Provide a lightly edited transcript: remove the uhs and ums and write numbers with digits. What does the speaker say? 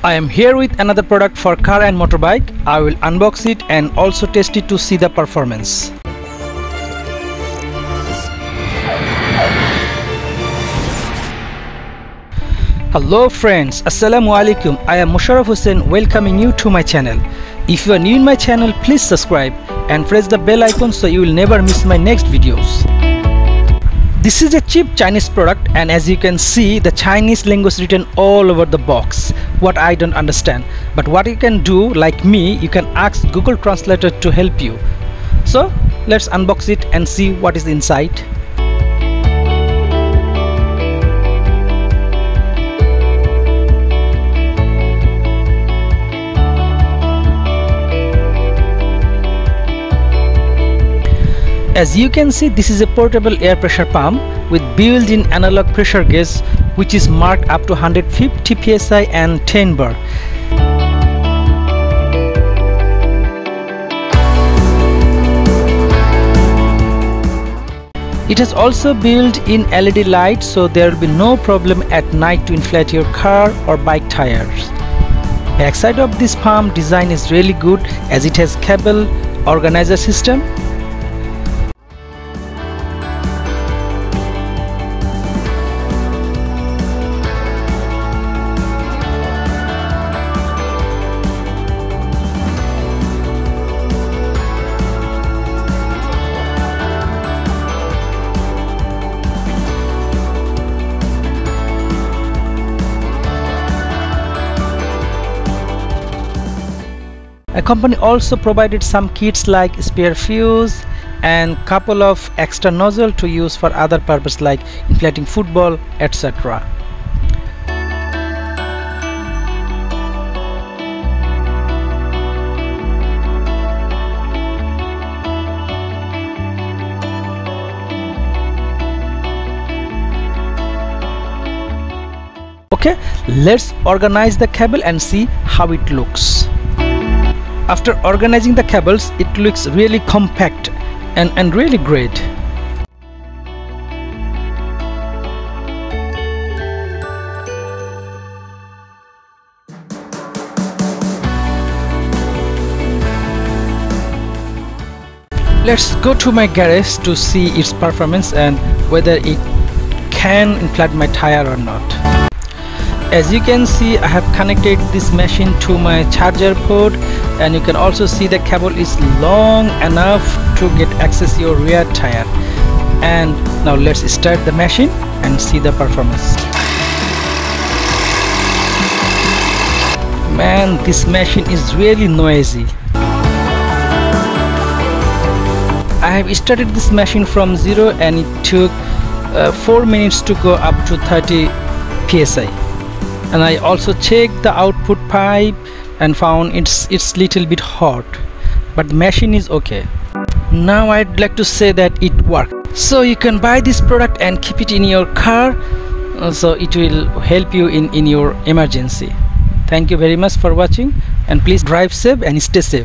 I am here with another product for car and motorbike. I will unbox it and also test it to see the performance. Hello friends, Assalamu alaikum. I am Mosharraf welcoming you to my channel. If you are new in my channel, please subscribe and press the bell icon so you will never miss my next videos. This is a cheap Chinese product, and as you can see, the Chinese language written all over the box. What I don't understand, but what you can do, like me, you can ask Google Translator to help you. So let's unbox it and see what is inside. As you can see, this is a portable air pressure pump with built-in analog pressure gauge, which is marked up to 150 psi and 10 bar. It has also built-in LED lights, so there will be no problem at night to inflate your car or bike tires. Backside of this pump design is really good, as it has cable organizer system. A company also provided some kits like spare fuse and couple of extra nozzle to use for other purpose like inflating football, etc. Okay, let's organize the cable and see how it looks. After organizing the cables, it looks really compact and really great. Let's go to my garage to see its performance and whether it can inflate my tire or not. As you can see, I have connected this machine to my charger port, and you can also see the cable is long enough to get access your rear tire. And now let's start the machine and see the performance. Man, this machine is really noisy. I have started this machine from zero, and it took 4 minutes to go up to 30 psi. And I also checked the output pipe and found it's little bit hot, but the machine is okay. Now I'd like to say that it worked. So you can buy this product and keep it in your car, so it will help you in your emergency. Thank you very much for watching, and please drive safe and stay safe.